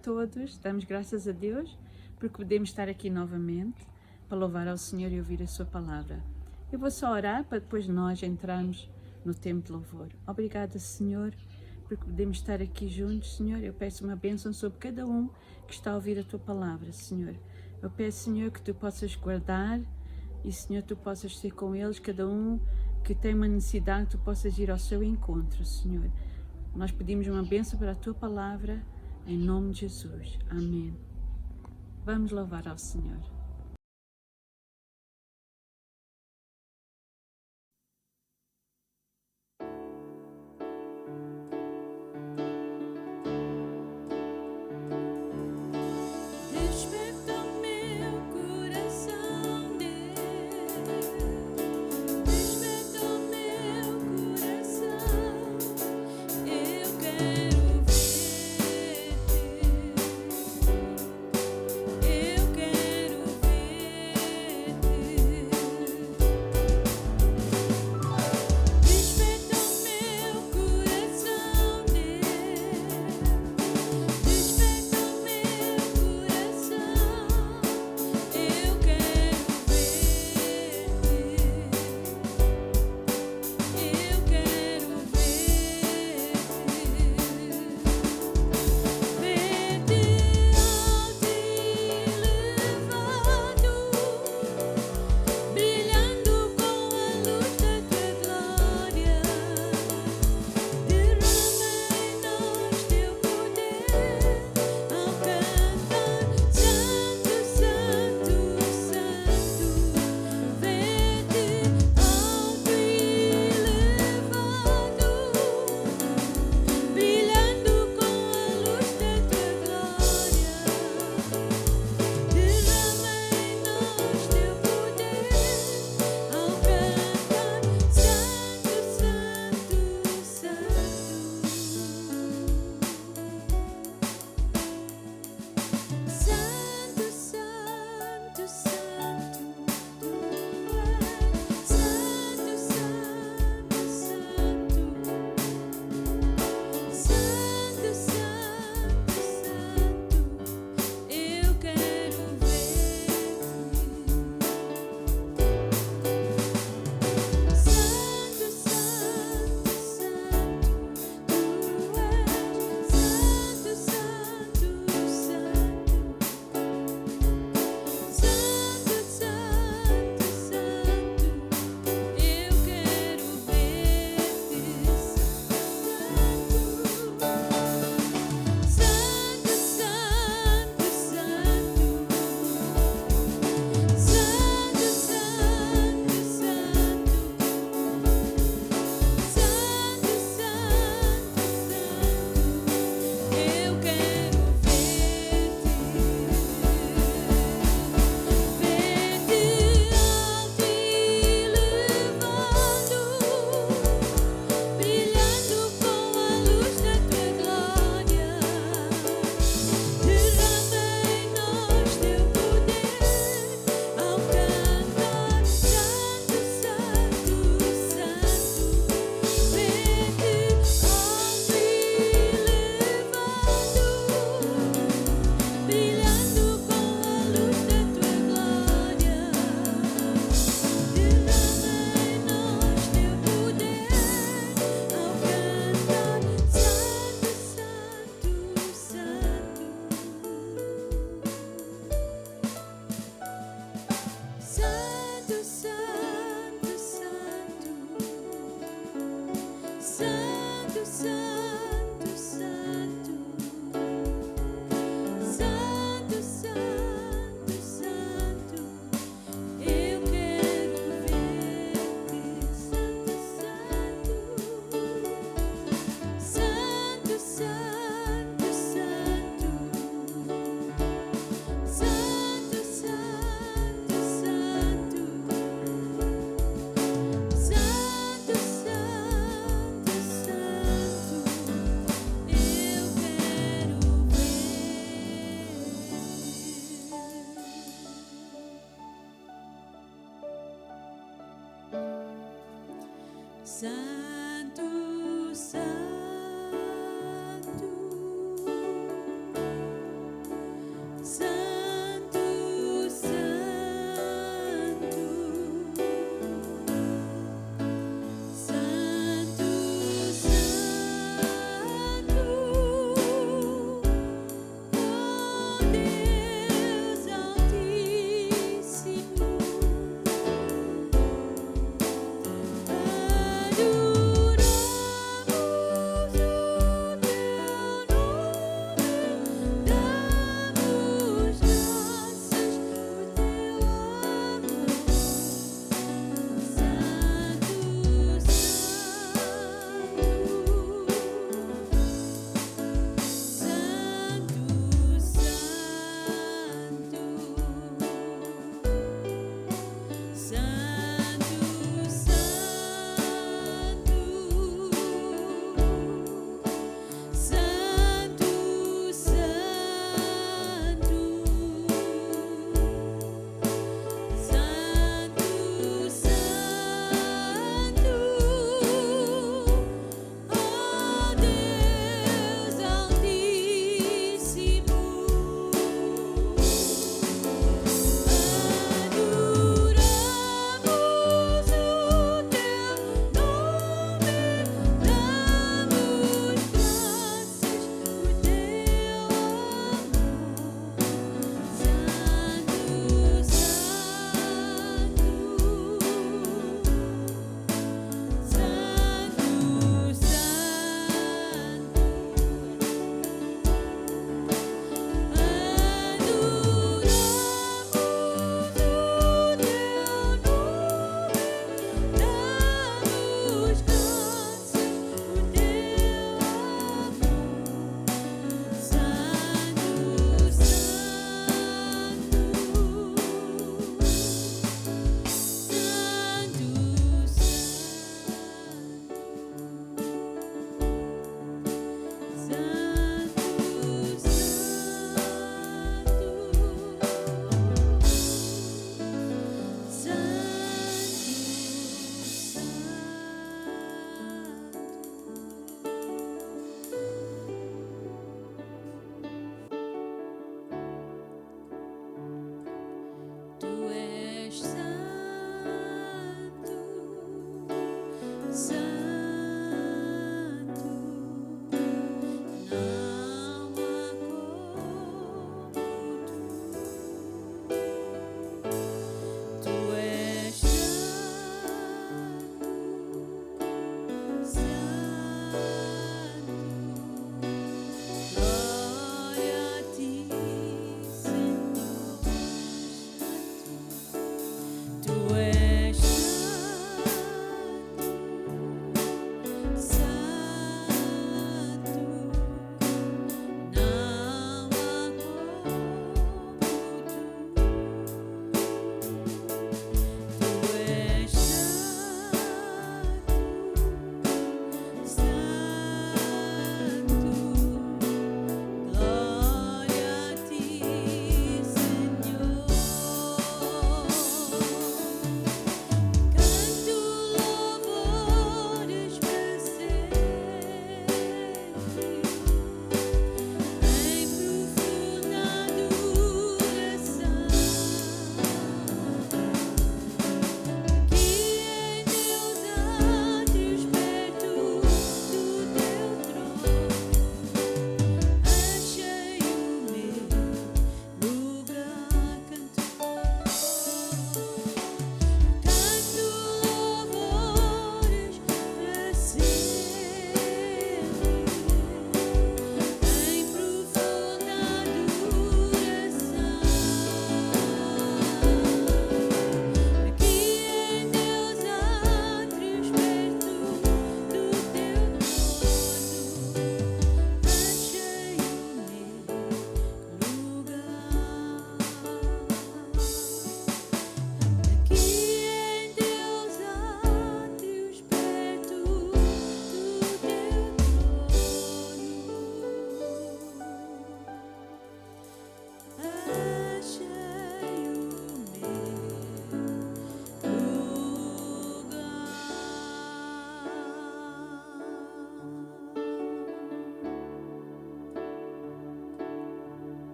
todos, damos graças a Deus porque podemos estar aqui novamente para louvar ao Senhor e ouvir a sua palavra. Eu vou só orar para depois nós entrarmos no tempo de louvor. Obrigada, Senhor, porque podemos estar aqui juntos, Senhor. Eu peço uma bênção sobre cada um que está a ouvir a tua palavra, Senhor. Eu peço, Senhor, que tu possas guardar e, Senhor, tu possas ser com eles, cada um que tem uma necessidade, tu possas ir ao seu encontro, Senhor. Nós pedimos uma bênção para a tua palavra, em nome de Jesus. Amém. Vamos louvar ao Senhor. Santo, Santo,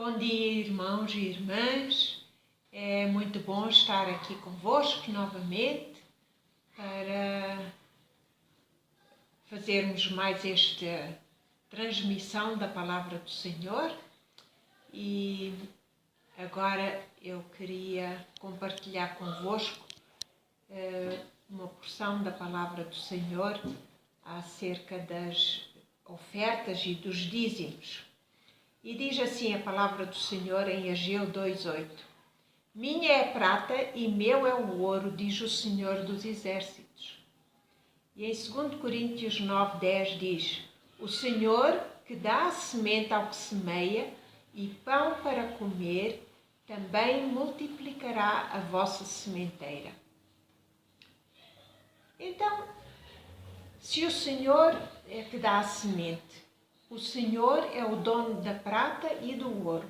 Bom dia, irmãos e irmãs. É muito bom estar aqui convosco novamente para fazermos mais esta transmissão da Palavra do Senhor. E agora eu queria compartilhar convosco uma porção da Palavra do Senhor acerca das ofertas e dos dízimos. E diz assim a palavra do Senhor em Ageu 2:8. Minha é a prata e meu é o ouro, diz o Senhor dos Exércitos. E em 2 Coríntios 9:10 diz, o Senhor que dá a semente ao que semeia e pão para comer, também multiplicará a vossa sementeira. Então, se o Senhor é que dá a semente, o Senhor é o dono da prata e do ouro.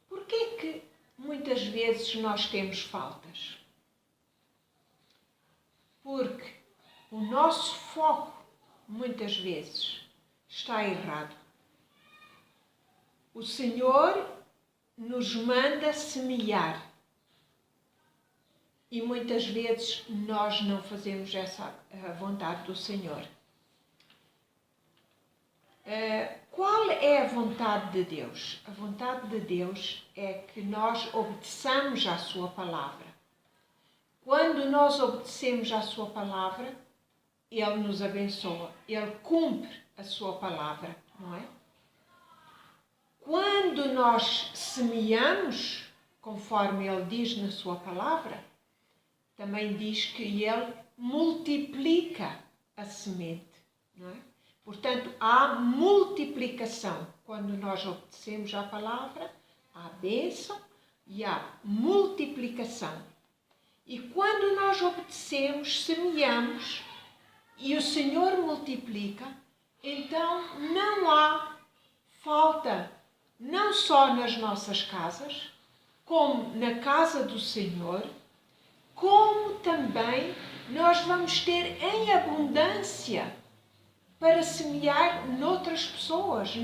Por que muitas vezes nós temos faltas? Porque o nosso foco, muitas vezes, está errado. O Senhor nos manda semear. E muitas vezes nós não fazemos essa vontade do Senhor. vontade de Deus? A vontade de Deus é que nós obedeçamos à sua palavra. Quando nós obedecemos à sua palavra, Ele nos abençoa. Ele cumpre a sua palavra, não é? Quando nós semeamos, conforme Ele diz na sua palavra, também diz que Ele multiplica a semente, não é? Portanto, há multiplicação. Quando nós obedecemos à palavra, há bênção e há multiplicação. E quando nós obedecemos, semeamos e o Senhor multiplica, então não há falta, não só nas nossas casas, como na casa do Senhor, como também nós vamos ter em abundância para semear noutras pessoas,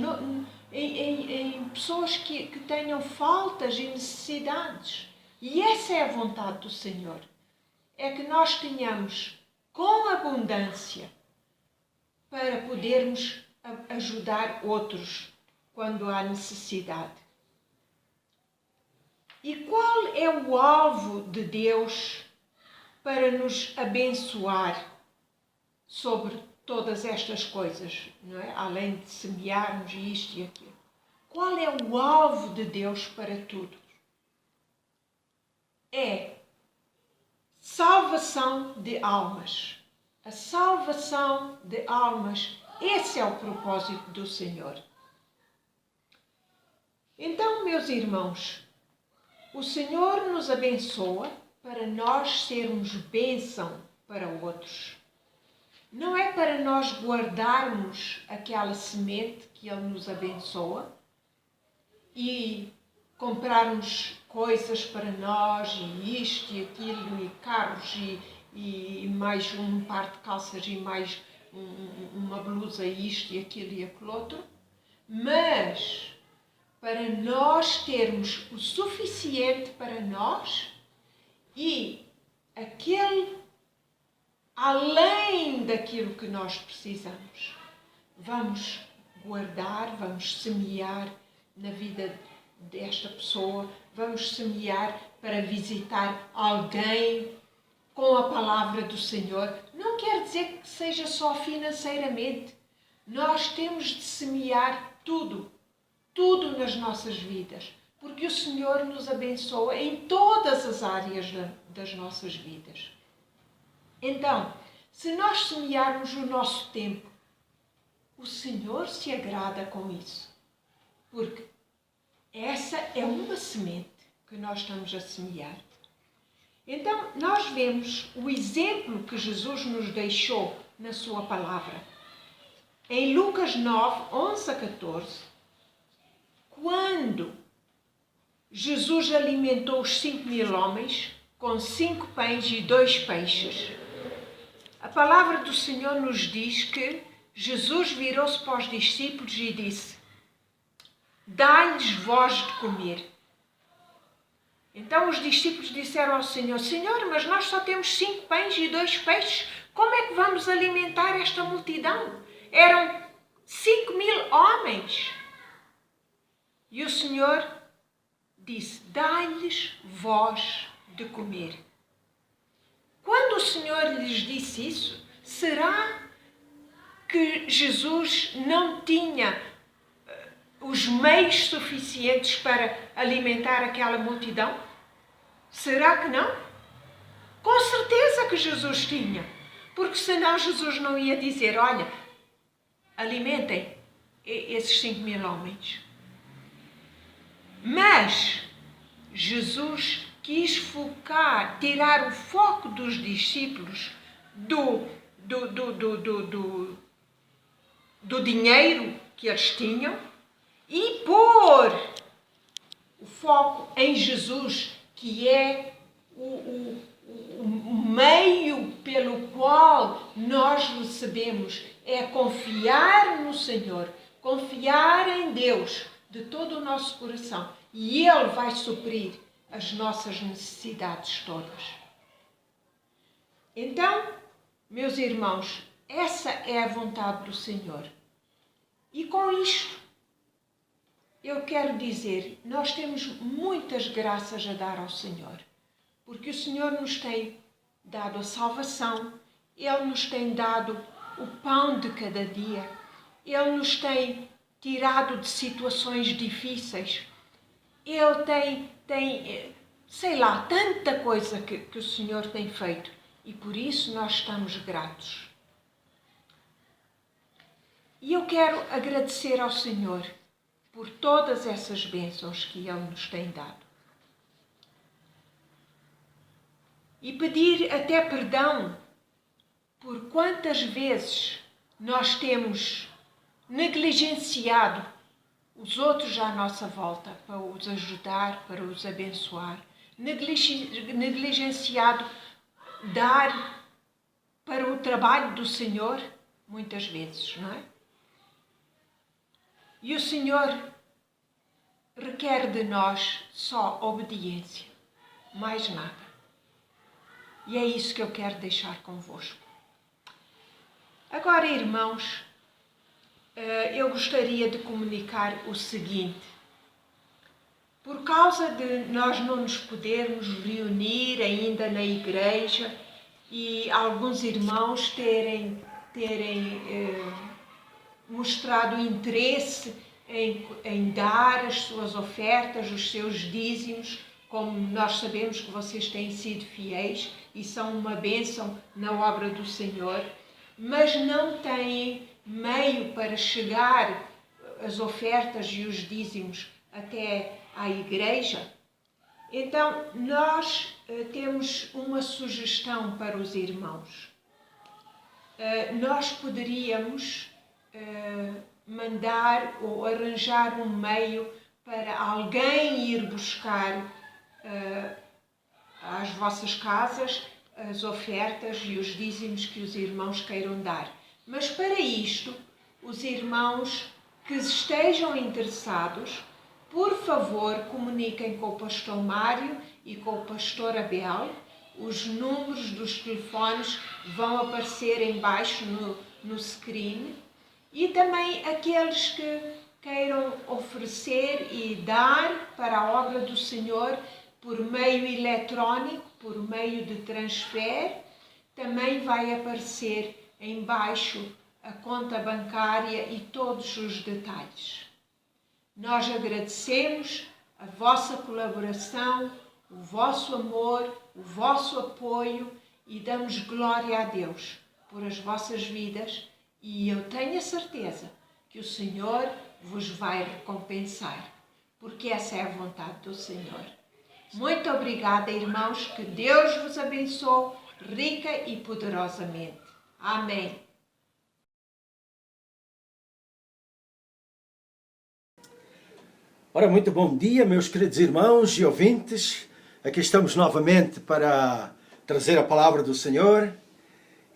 em pessoas que tenham faltas e necessidades. E essa é a vontade do Senhor. É que nós tenhamos com abundância para podermos ajudar outros quando há necessidade. E qual é o alvo de Deus para nos abençoar sobre todas estas coisas, não é? Além de semearmos isto e aquilo. Qual é o alvo de Deus para tudo? É salvação de almas. A salvação de almas, esse é o propósito do Senhor. Então, meus irmãos, o Senhor nos abençoa para nós sermos bênção para outros. Não é para nós guardarmos aquela semente que Ele nos abençoa e comprarmos coisas para nós, e isto e aquilo, e carros, e mais um par de calças, e mais uma blusa, isto e aquilo e aquilo outro, mas para nós termos o suficiente para nós e aquele além daquilo que nós precisamos. Vamos guardar, vamos semear na vida desta pessoa, vamos semear para visitar alguém com a palavra do Senhor. Não quer dizer que seja só financeiramente. Nós temos de semear tudo nas nossas vidas, porque o Senhor nos abençoa em todas as áreas das nossas vidas. Então, se nós semearmos o nosso tempo, o Senhor se agrada com isso, porque essa é uma semente que nós estamos a semear. Então, nós vemos o exemplo que Jesus nos deixou na sua palavra. Em Lucas 9, 11 a 14, quando Jesus alimentou os 5.000 homens com 5 pães e 2 peixes, a palavra do Senhor nos diz que Jesus virou-se para os discípulos e disse: dai-lhes vós de comer. Então os discípulos disseram ao Senhor: Senhor, mas nós só temos 5 pães e 2 peixes. Como é que vamos alimentar esta multidão? Eram 5.000 homens. E o Senhor disse: dai-lhes vós de comer. Quando o Senhor lhes disse isso, será que Jesus não tinha os meios suficientes para alimentar aquela multidão? Será que não? Com certeza que Jesus tinha, porque senão Jesus não ia dizer: olha, alimentem esses 5.000 homens. Mas Jesus quis focar, tirar o foco dos discípulos do dinheiro que eles tinham e pôr o foco em Jesus, que é o meio pelo qual nós recebemos, é confiar no Senhor, confiar em Deus de todo o nosso coração, e Ele vai suprir as nossas necessidades todas. Então, meus irmãos, essa é a vontade do Senhor. E com isto, eu quero dizer, nós temos muitas graças a dar ao Senhor, porque o Senhor nos tem dado a salvação, Ele nos tem dado o pão de cada dia, Ele nos tem tirado de situações difíceis, Ele tem sei lá, tanta coisa que o Senhor tem feito, e por isso nós estamos gratos. E eu quero agradecer ao Senhor por todas essas bênçãos que Ele nos tem dado. E pedir até perdão por quantas vezes nós temos negligenciado os outros à nossa volta para os ajudar, para os abençoar. Negligenciado dar para o trabalho do Senhor, muitas vezes, não é? E o Senhor requer de nós só obediência, mais nada. E é isso que eu quero deixar convosco. Agora, irmãos, eu gostaria de comunicar o seguinte. Por causa de nós não nos podermos reunir ainda na igreja e alguns irmãos terem mostrado interesse em dar as suas ofertas, os seus dízimos, como nós sabemos que vocês têm sido fiéis e são uma bênção na obra do Senhor, mas não têm meio para chegar as ofertas e os dízimos até à igreja. Então, nós temos uma sugestão para os irmãos. Nós poderíamos mandar ou arranjar um meio para alguém ir buscar às vossas casas as ofertas e os dízimos que os irmãos queiram dar. Mas para isto, os irmãos que estejam interessados, por favor, comuniquem com o pastor Mário e com o pastor Abel. Os números dos telefones vão aparecer em baixo no screen. E também aqueles que queiram oferecer e dar para a obra do Senhor por meio eletrónico, por meio de transfer, também vai aparecer em baixo a conta bancária e todos os detalhes. Nós agradecemos a vossa colaboração, o vosso amor, o vosso apoio e damos glória a Deus por as vossas vidas. E eu tenho a certeza que o Senhor vos vai recompensar, porque essa é a vontade do Senhor. Muito obrigada, irmãos, que Deus vos abençoe rica e poderosamente. Amém. Ora, muito bom dia, meus queridos irmãos e ouvintes. Aqui estamos novamente para trazer a palavra do Senhor.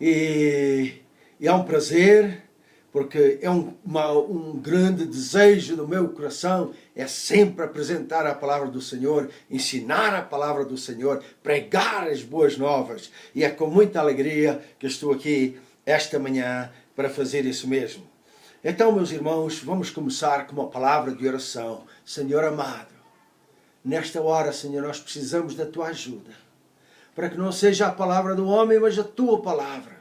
E é um prazer, porque é um grande desejo do meu coração, é sempre apresentar a palavra do Senhor, ensinar a palavra do Senhor, pregar as boas novas. E é com muita alegria que estou aqui esta manhã para fazer isso mesmo. Então, meus irmãos, vamos começar com uma palavra de oração. Senhor amado, nesta hora, Senhor, nós precisamos da Tua ajuda, para que não seja a palavra do homem, mas a Tua palavra.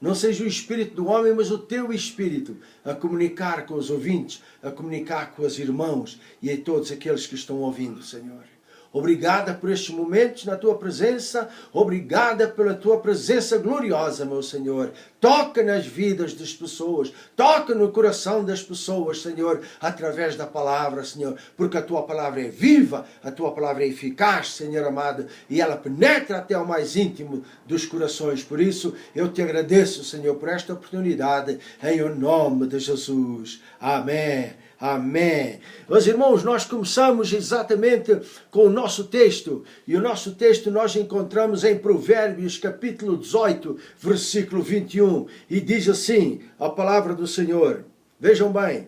Não seja o espírito do homem, mas o Teu espírito a comunicar com os ouvintes, a comunicar com os irmãos e a todos aqueles que estão ouvindo, Senhor. Obrigada por estes momentos na Tua presença. Obrigada pela Tua presença gloriosa, meu Senhor. Toca nas vidas das pessoas. Toca no coração das pessoas, Senhor, através da palavra, Senhor. Porque a Tua palavra é viva, a Tua palavra é eficaz, Senhor amado. E ela penetra até o mais íntimo dos corações. Por isso, eu Te agradeço, Senhor, por esta oportunidade. Em o nome de Jesus. Amém. Amém. Meus irmãos, nós começamos exatamente com o nosso texto. E o nosso texto nós encontramos em Provérbios, capítulo 18, versículo 21. E diz assim, a palavra do Senhor. Vejam bem.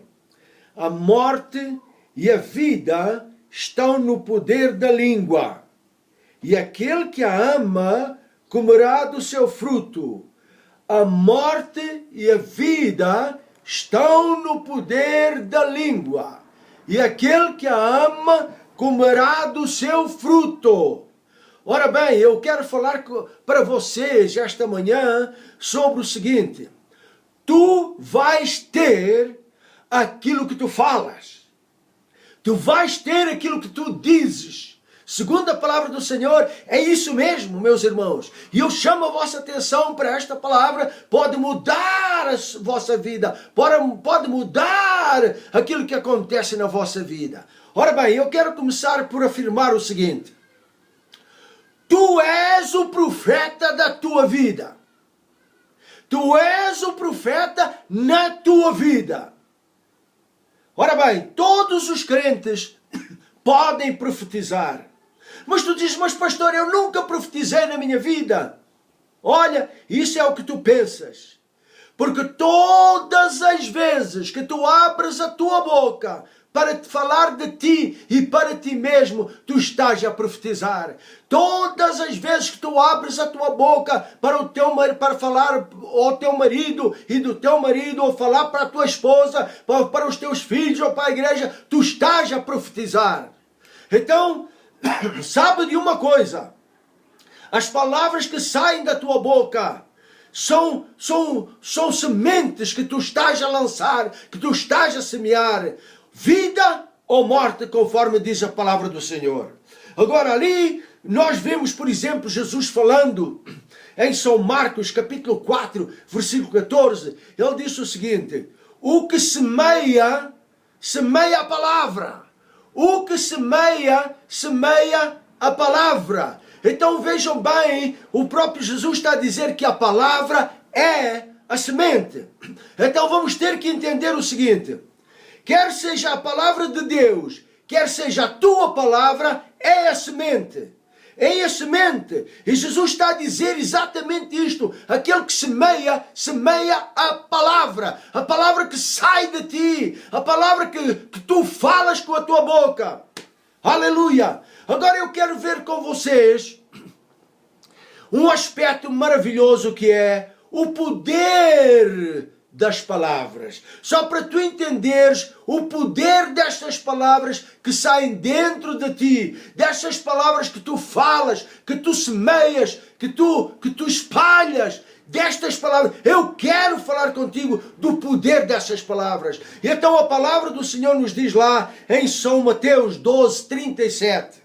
A morte e a vida estão no poder da língua. E aquele que a ama comerá do seu fruto. A morte e a vida estão no poder da língua. e aquele que a ama comerá do seu fruto. Ora bem, eu quero falar para vocês esta manhã sobre o seguinte: tu vais ter aquilo que tu falas. Tu vais ter aquilo que tu dizes. Segundo a palavra do Senhor, é isso mesmo, meus irmãos. E eu chamo a vossa atenção para esta palavra. Pode mudar a vossa vida. Pode mudar aquilo que acontece na vossa vida. Ora bem, eu quero começar por afirmar o seguinte: tu és o profeta da tua vida. Tu és o profeta na tua vida. Ora bem, todos os crentes podem profetizar. Mas tu dizes: mas pastor, eu nunca profetizei na minha vida. Olha, isso é o que tu pensas. Porque todas as vezes que tu abres a tua boca para te falar de ti e para ti mesmo, tu estás a profetizar. Todas as vezes que tu abres a tua boca para falar ao teu marido e do teu marido, ou falar para a tua esposa, para os teus filhos ou para a igreja, tu estás a profetizar. Então, sabe de uma coisa: as palavras que saem da tua boca são sementes que tu estás a lançar, que tu estás a semear. Vida ou morte, conforme diz a palavra do Senhor. Agora ali, nós vemos, por exemplo, Jesus falando em São Marcos, capítulo 4, versículo 14. Ele disse o seguinte: o que semeia, semeia a palavra. O que semeia, semeia a palavra. Então vejam bem, o próprio Jesus está a dizer que a palavra é a semente. Então vamos ter que entender o seguinte: quer seja a palavra de Deus, quer seja a tua palavra, é a semente. É a semente. E Jesus está a dizer exatamente isto: aquele que semeia, semeia a palavra. A palavra que sai de ti. A palavra que tu falas com a tua boca. Aleluia! Agora eu quero ver com vocês um aspecto maravilhoso, que é o poder das palavras. Só para tu entenderes o poder destas palavras que saem dentro de ti, destas palavras que tu falas, que tu semeias, que tu espalhas, destas palavras. Eu quero falar contigo do poder dessas palavras. E então a palavra do Senhor nos diz lá em São Mateus 12, 37.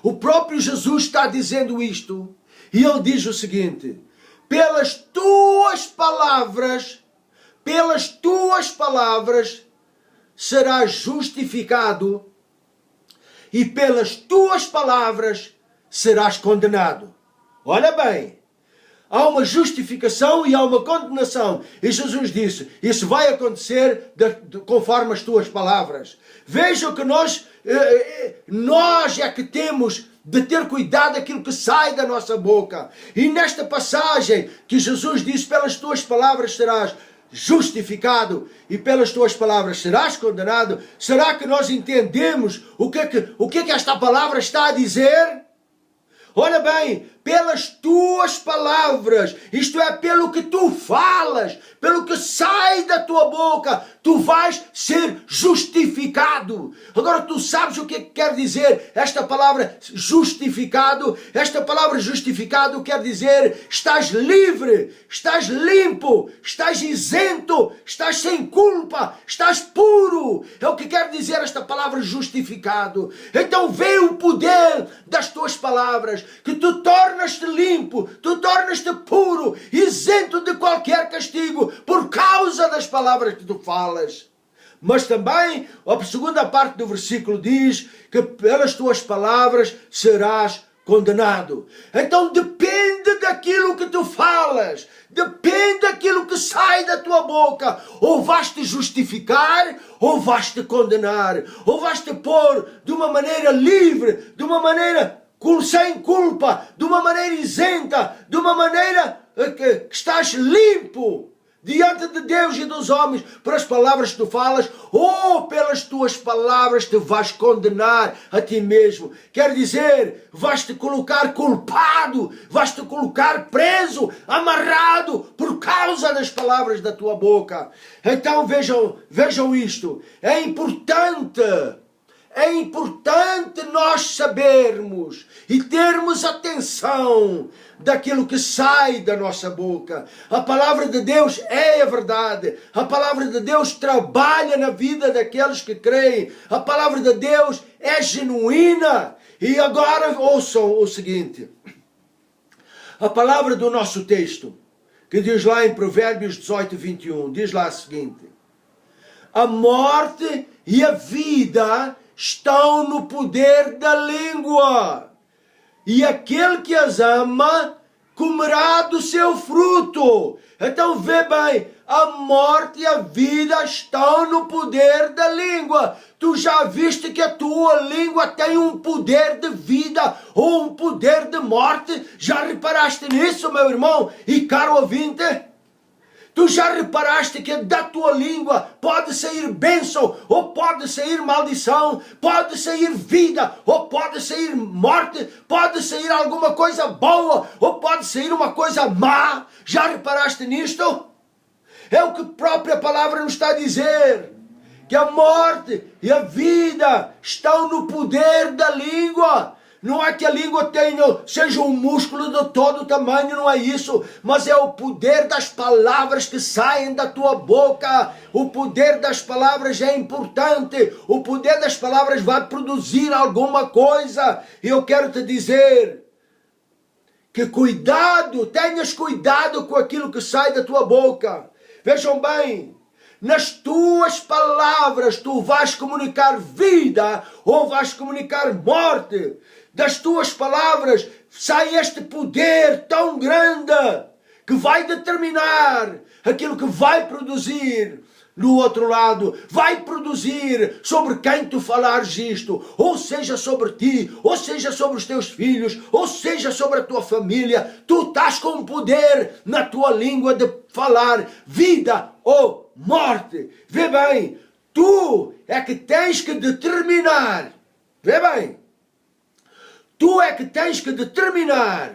O próprio Jesus está dizendo isto, e ele diz o seguinte: pelas tuas palavras serás justificado, e pelas tuas palavras serás condenado. Olha bem, há uma justificação e há uma condenação. E Jesus disse: isso vai acontecer conforme as tuas palavras. Vejam que nós é que temos de ter cuidado daquilo que sai da nossa boca. E nesta passagem que Jesus disse: pelas tuas palavras serás justificado e pelas tuas palavras serás condenado. Será que nós entendemos o que é que esta palavra está a dizer? Olha bem, pelas tuas palavras, isto é, pelo que tu falas, pelo que sai da tua boca, tu vais ser justificado. Agora tu sabes o que é que quer dizer esta palavra justificado? Esta palavra justificado quer dizer: estás livre, estás limpo, estás isento, estás sem culpa, estás puro. É o que quer dizer esta palavra justificado. Então vê o poder das tuas palavras, que tu tornas-te limpo, tu tornas-te puro, isento de qualquer castigo, por causa das palavras que tu falas. Mas também a segunda parte do versículo diz que pelas tuas palavras serás condenado. Então depende daquilo que tu falas, depende daquilo que sai da tua boca. Ou vais te justificar, ou vais te condenar, ou vais te pôr de uma maneira livre, de uma maneira sem culpa, de uma maneira isenta, de uma maneira que estás limpo diante de Deus e dos homens, pelas palavras que tu falas, ou pelas tuas palavras te vais condenar a ti mesmo. Quer dizer, vais-te colocar culpado, vais-te colocar preso, amarrado, por causa das palavras da tua boca. Então vejam isto, é importante nós sabermos e termos atenção daquilo que sai da nossa boca. A palavra de Deus é a verdade. A palavra de Deus trabalha na vida daqueles que creem. A palavra de Deus é genuína. E agora ouçam o seguinte. A palavra do nosso texto, que diz lá em Provérbios 18, 21, diz lá o seguinte: a morte e a vida estão no poder da língua, e aquele que as ama comerá do seu fruto. Então vê bem, a morte e a vida estão no poder da língua. Tu já viste que a tua língua tem um poder de vida ou um poder de morte? Já reparaste nisso, meu irmão e caro ouvinte? Tu já reparaste que da tua língua pode sair bênção ou pode sair maldição, pode sair vida ou pode sair morte, pode sair alguma coisa boa ou pode sair uma coisa má? Já reparaste nisto? É o que a própria palavra nos está a dizer, que a morte e a vida estão no poder da língua. Não é que a língua seja um músculo de todo tamanho, não é isso. Mas é o poder das palavras que saem da tua boca. O poder das palavras é importante. O poder das palavras vai produzir alguma coisa. E eu quero te dizer que tenhas cuidado com aquilo que sai da tua boca. Vejam bem, nas tuas palavras tu vais comunicar vida ou vais comunicar morte. Das tuas palavras sai este poder tão grande que vai determinar aquilo que vai produzir no outro lado. Vai produzir sobre quem tu falares isto, ou seja sobre ti, ou seja sobre os teus filhos, ou seja sobre a tua família. Tu estás com poder na tua língua de falar vida ou morte. Vê bem, tu é que tens que determinar. Vê bem. Tu é que tens que determinar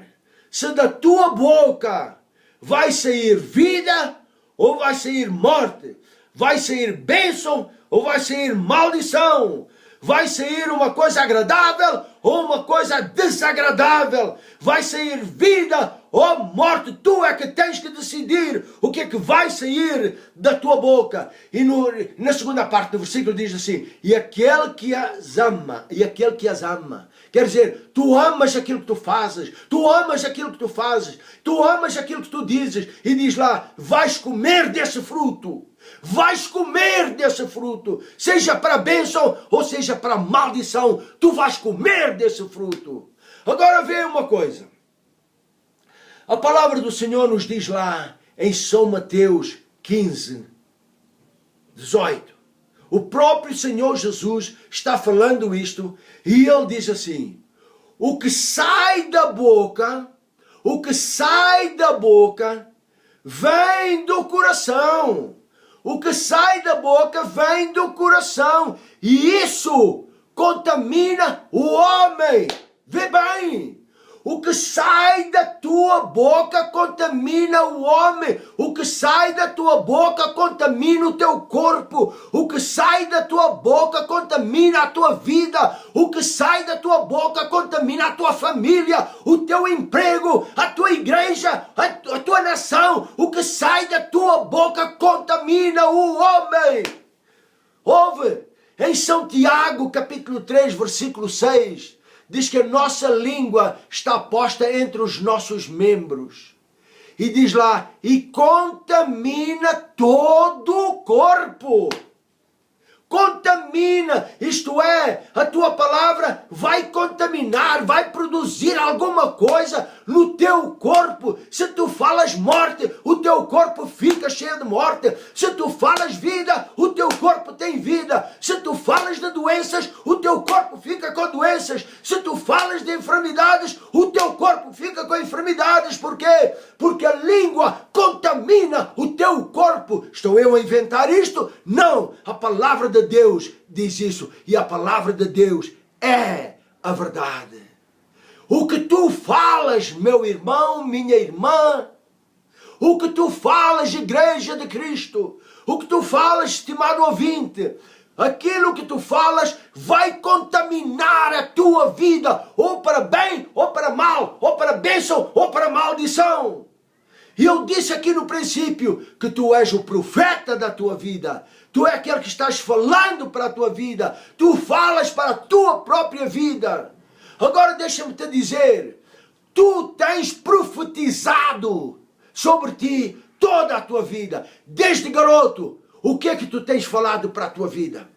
se da tua boca vai sair vida ou vai sair morte. Vai sair bênção ou vai sair maldição. Vai sair uma coisa agradável ou uma coisa desagradável. Vai sair vida ou morte. Tu é que tens que decidir o que é que vai sair da tua boca. E na segunda parte do versículo diz assim: e aquele que as ama, e aquele que as ama. Quer dizer, tu amas aquilo que tu fazes, tu amas aquilo que tu fazes, tu amas aquilo que tu dizes. E diz lá, vais comer desse fruto. Vais comer desse fruto, seja para bênção ou seja para maldição, tu vais comer desse fruto. Agora vê uma coisa. A palavra do Senhor nos diz lá em São Mateus 15, 18. O próprio Senhor Jesus está falando isto e ele diz assim: o que sai da boca vem do coração. O que sai da boca vem do coração. E isso contamina o homem. Vê bem. O que sai da tua boca contamina o homem. O que sai da tua boca contamina o teu corpo. O que sai da tua boca contamina a tua vida. O que sai da tua boca contamina a tua família, o teu emprego, a tua igreja, a tua nação. O que sai da tua boca contamina o homem. Ouve, em São Tiago, capítulo 3, versículo 6... diz que a nossa língua está posta entre os nossos membros. E diz lá, e contamina todo o corpo. Contamina, isto é, a tua palavra vai contaminar, vai produzir alguma coisa no teu corpo. Se tu falas morte, o teu corpo fica cheio de morte. Se tu falas vida, o teu corpo tem vida. Se tu falas de doenças, o teu corpo fica com doenças. Se tu falas de enfermidades, o teu corpo fica com enfermidades. Por quê? porque a língua contamina o teu corpo. Estou eu a inventar isto? Não, a palavra de Deus diz isso, e a palavra de Deus é a verdade. O que tu falas, meu irmão, minha irmã, o que tu falas, igreja de Cristo, o que tu falas, estimado ouvinte, aquilo que tu falas vai contaminar a tua vida, ou para bem, ou para mal, ou para bênção, ou para maldição. E eu disse aqui no princípio que tu és o profeta da tua vida. Tu é aquele que estás falando para a tua vida. Tu falas para a tua própria vida. Agora deixa-me te dizer, tu tens profetizado sobre ti toda a tua vida. Desde garoto, o que é que tu tens falado para a tua vida?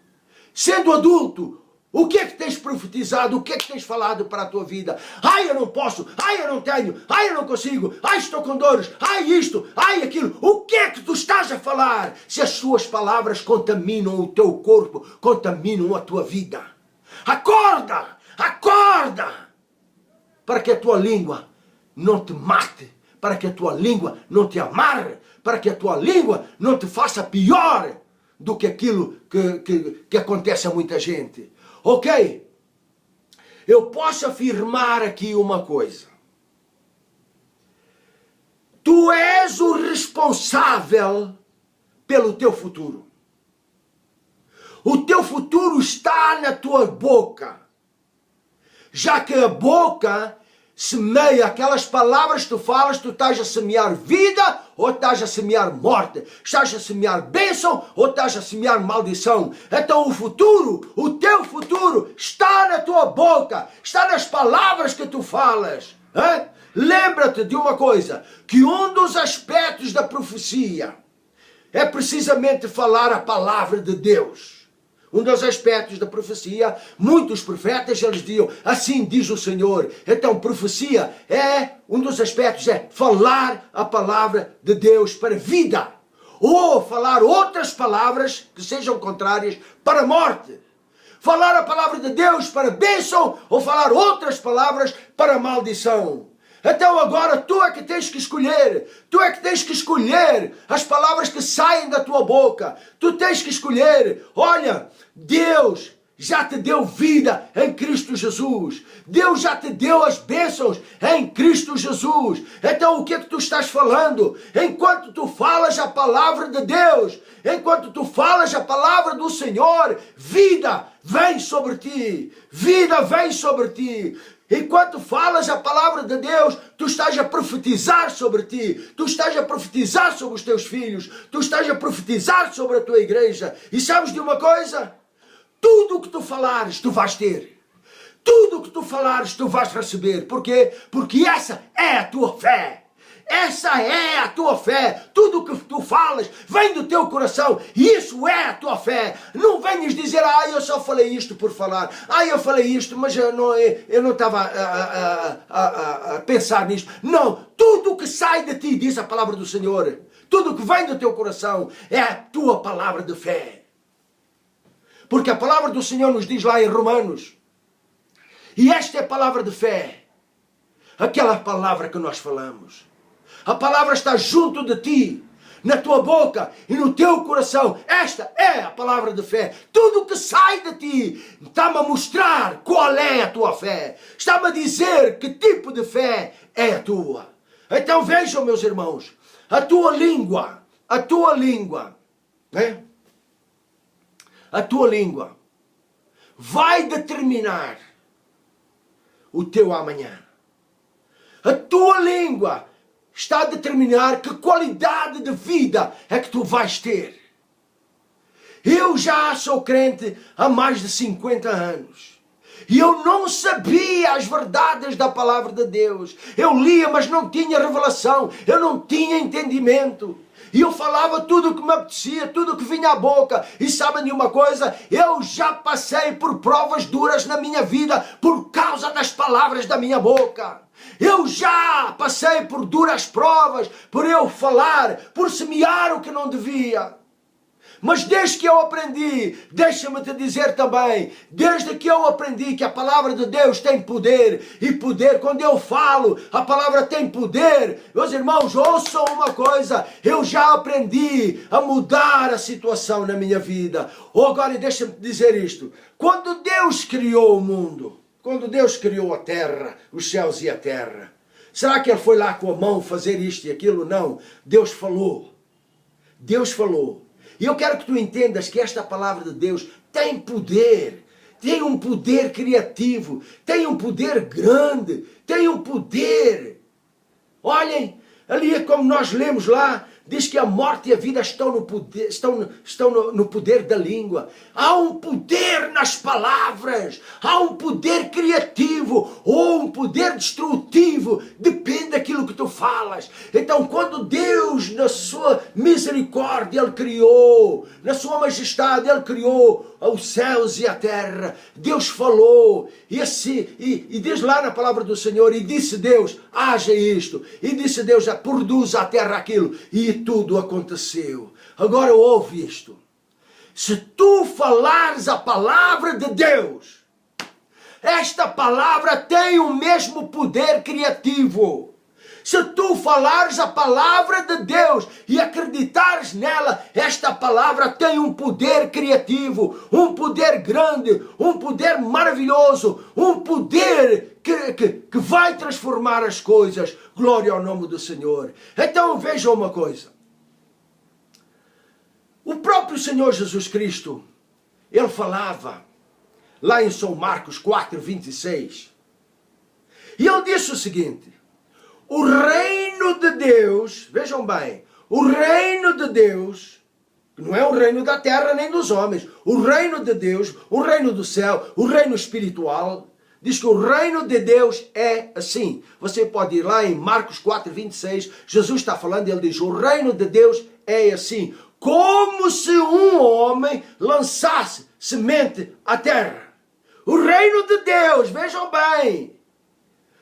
Sendo adulto, o que é que tens profetizado? O que é que tens falado para a tua vida? Ai, eu não posso. Ai, eu não tenho. Ai, eu não consigo. Ai, estou com dores. Ai, isto. Ai, aquilo. O que é que tu estás a falar? Se as suas palavras contaminam o teu corpo, contaminam a tua vida. Acorda! Acorda! Para que a tua língua não te mate. Para que a tua língua não te amarre. Para que a tua língua não te faça pior do que aquilo que acontece a muita gente. Ok? Eu posso afirmar aqui uma coisa. Tu és o responsável pelo teu futuro. O teu futuro está na tua boca. Já que a boca semeia aquelas palavras que tu falas, tu estás a semear vida ou estás a semear morte. Estás a semear bênção ou estás a semear maldição. Então o futuro, o teu futuro está na tua boca. Está nas palavras que tu falas. Hein? Lembra-te de uma coisa, que um dos aspectos da profecia é precisamente falar a palavra de Deus. Um dos aspectos da profecia, muitos profetas, eles diziam, assim diz o Senhor. Então, profecia um dos aspectos é falar a palavra de Deus para vida. Ou falar outras palavras que sejam contrárias para a morte. Falar a palavra de Deus para bênção ou falar outras palavras para maldição. Então agora tu é que tens que escolher. Tu é que tens que escolher as palavras que saem da tua boca. Tu tens que escolher. Olha, Deus já te deu vida em Cristo Jesus. Deus já te deu as bênçãos em Cristo Jesus. Então o que é que tu estás falando? Enquanto tu falas a palavra de Deus, enquanto tu falas a palavra do Senhor, vida vem sobre ti. Vida vem sobre ti. Enquanto falas a palavra de Deus, tu estás a profetizar sobre ti, tu estás a profetizar sobre os teus filhos, tu estás a profetizar sobre a tua igreja. E sabes de uma coisa? Tudo o que tu falares, tu vais ter. Tudo o que tu falares, tu vais receber. Porquê? Porque essa é a tua fé. Essa é a tua fé. Tudo o que tu falas vem do teu coração. Isso é a tua fé. Não venhas dizer, eu só falei isto por falar. Eu falei isto, mas eu não estava a pensar nisto. Não. Tudo o que sai de ti, diz a palavra do Senhor. Tudo o que vem do teu coração é a tua palavra de fé. Porque a palavra do Senhor nos diz lá em Romanos. E esta é a palavra de fé. Aquela palavra que nós falamos. A palavra está junto de ti, na tua boca e no teu coração. Esta é a palavra de fé. Tudo o que sai de ti está-me a mostrar qual é a tua fé. Está-me a dizer que tipo de fé é a tua. Então vejam, meus irmãos, a tua língua, né? A tua língua vai determinar o teu amanhã. A tua língua está a determinar que qualidade de vida é que tu vais ter. Eu já sou crente há mais de 50 anos. E eu não sabia as verdades da palavra de Deus. Eu lia, mas não tinha revelação. Eu não tinha entendimento. E eu falava tudo o que me apetecia, tudo o que vinha à boca. E sabem de uma coisa? Eu já passei por provas duras na minha vida por causa das palavras da minha boca. Eu já passei por duras provas, por eu falar, por semear o que não devia. Mas desde que eu aprendi, deixa-me te dizer também, desde que eu aprendi que a palavra de Deus tem poder, e poder, quando eu falo, a palavra tem poder, meus irmãos, ouçam uma coisa, eu já aprendi a mudar a situação na minha vida. Agora deixa-me dizer isto, quando Deus criou o mundo, quando Deus criou a terra, os céus e a terra, será que Ele foi lá com a mão fazer isto e aquilo? Não, Deus falou. Deus falou. E eu quero que tu entendas que esta palavra de Deus tem poder. Tem um poder criativo. Tem um poder grande. Tem um poder. Olhem, ali é como nós lemos lá, diz que a morte e a vida estão no poder da língua. Há um poder nas palavras. Há um poder criativo ou um poder destrutivo. Depende daquilo que tu falas. Então, quando Deus, na sua misericórdia, Ele criou, na sua majestade, Ele criou os céus e a terra. Deus falou. E diz lá na palavra do Senhor, e disse Deus, haja isto. E disse Deus, produza a terra aquilo. E tudo aconteceu. Agora ouve isto. Se tu falares a palavra de Deus, esta palavra tem o mesmo poder criativo. Se tu falares a palavra de Deus e acreditares nela, esta palavra tem um poder criativo, um poder grande, um poder maravilhoso, um poder que vai transformar as coisas. Glória ao nome do Senhor. Então vejam uma coisa. O próprio Senhor Jesus Cristo, Ele falava lá em São Marcos 4, 26. E Ele disse o seguinte, o reino de Deus, vejam bem, o reino de Deus, não é o reino da terra nem dos homens, o reino de Deus, o reino do céu, o reino espiritual, diz que o reino de Deus é assim. Você pode ir lá em Marcos 4, 26, Jesus está falando, ele diz, o reino de Deus é assim, como se um homem lançasse semente à terra. O reino de Deus, vejam bem,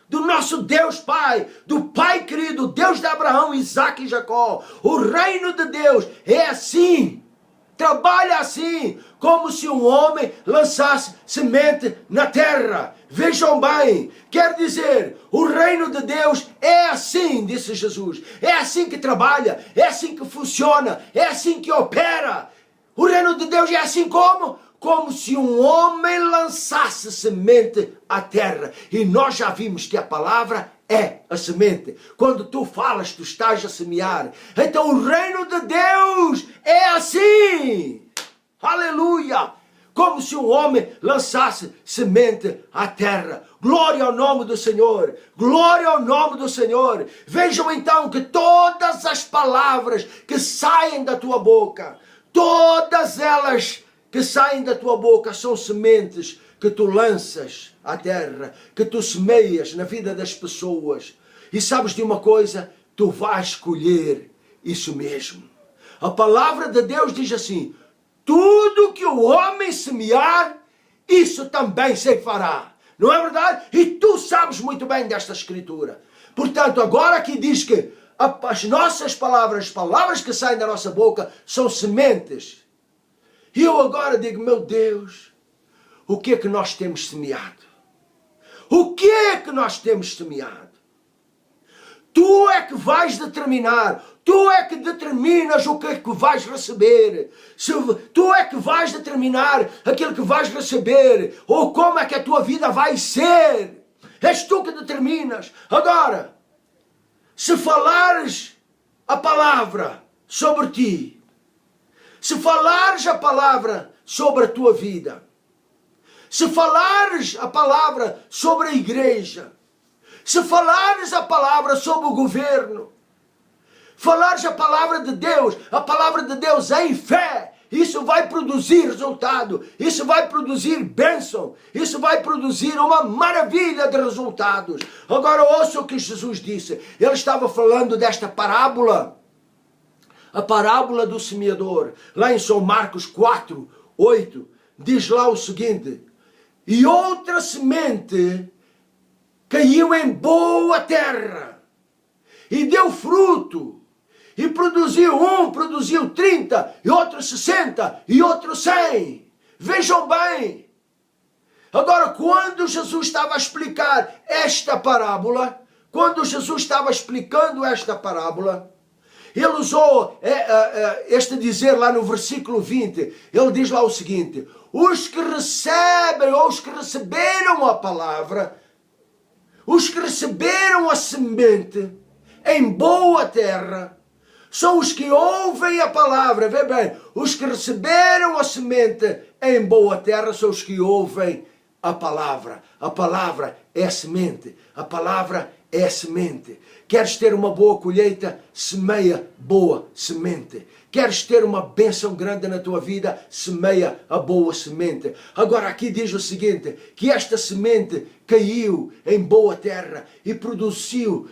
do nosso Deus Pai, do Pai querido, Deus de Abraão, Isaac e Jacó. O reino de Deus é assim, trabalha assim, como se um homem lançasse semente na terra. Vejam bem, quer dizer, o reino de Deus é assim, disse Jesus. É assim que trabalha, é assim que funciona, é assim que opera. O reino de Deus é assim como? Como se um homem lançasse semente à terra. E nós já vimos que a palavra é a semente. Quando tu falas, tu estás a semear. Então o reino de Deus é assim. Aleluia! Como se um homem lançasse semente à terra. Glória ao nome do Senhor. Glória ao nome do Senhor. Vejam então que todas as palavras que saem da tua boca, todas elas que saem da tua boca são sementes que tu lanças à terra, que tu semeias na vida das pessoas. E sabes de uma coisa? Tu vais colher isso mesmo. A palavra de Deus diz assim, tudo que o homem semear, isso também se fará. Não é verdade? E tu sabes muito bem desta escritura. Portanto, agora aqui diz que as nossas palavras, as palavras que saem da nossa boca, são sementes. E eu agora digo, meu Deus, o que é que nós temos semeado? O que é que nós temos semeado? Tu é que vais determinar, tu é que determinas o que é que vais receber. Tu é que vais determinar aquilo que vais receber, ou como é que a tua vida vai ser. És tu que determinas. Agora, se falares a palavra sobre ti, se falares a palavra sobre a tua vida, se falares a palavra sobre a igreja, se falares a palavra sobre o governo, falares a palavra de Deus em fé, isso vai produzir resultado, isso vai produzir bênção, isso vai produzir uma maravilha de resultados. Agora ouça o que Jesus disse. Ele estava falando desta parábola, a parábola do semeador. Lá em São Marcos 4, 8, diz lá o seguinte, e outra semente caiu em boa terra, e deu fruto, E produziu um, produziu 30, e outro 60, e outro 100. Vejam bem. Agora, quando Jesus estava a explicar esta parábola, quando Jesus estava explicando esta parábola, ele usou este dizer lá no versículo 20. Ele diz lá o seguinte: os que recebem, ou os que receberam a palavra, os que receberam a semente em boa terra, são os que ouvem a palavra. Vê bem, os que receberam a semente em boa terra são os que ouvem a palavra. A palavra é a semente. A palavra é a semente. Queres ter uma boa colheita? Semeia boa semente. Queres ter uma bênção grande na tua vida? Semeia a boa semente. Agora aqui diz o seguinte, que esta semente caiu em boa terra e produziu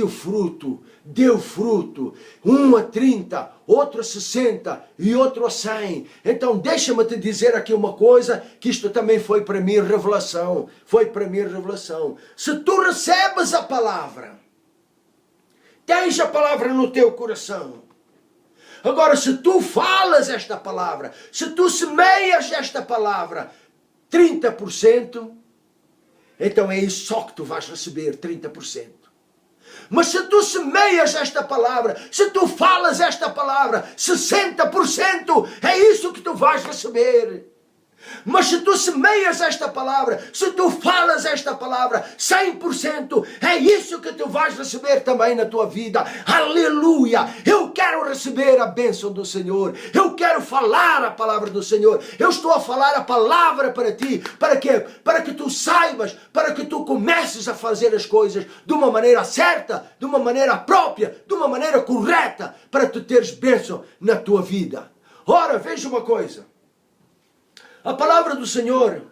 fruto, deu fruto, um a 30, outro a 60 e outro a 100. Então deixa-me te dizer aqui uma coisa, que isto também foi para mim revelação, Se tu recebes a palavra, tens a palavra no teu coração. Agora, se tu falas esta palavra, se tu semeias esta palavra, 30%, então é isso só que tu vais receber, 30%. Mas se tu semeias esta palavra, se tu falas esta palavra, 60% é isso que tu vais receber. Mas se tu semeias esta palavra, se tu falas esta palavra, 100%, é isso que tu vais receber também na tua vida. Aleluia! Eu quero receber a bênção do Senhor. Eu quero falar a palavra do Senhor. Eu estou a falar a palavra para ti. Para quê? Para que tu saibas, para que tu comeces a fazer as coisas de uma maneira certa, de uma maneira própria, de uma maneira correta, para tu teres bênção na tua vida. Ora, veja uma coisa. A palavra do Senhor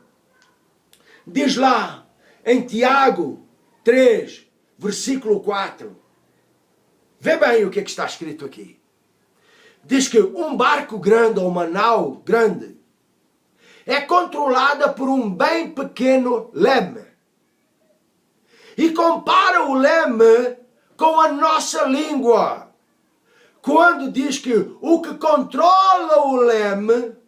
diz lá em Tiago 3, versículo 4. Vê bem o que está escrito aqui. Diz que um barco grande ou uma nau grande é controlada por um bem pequeno leme. E compara o leme com a nossa língua. Quando diz que o que controla o leme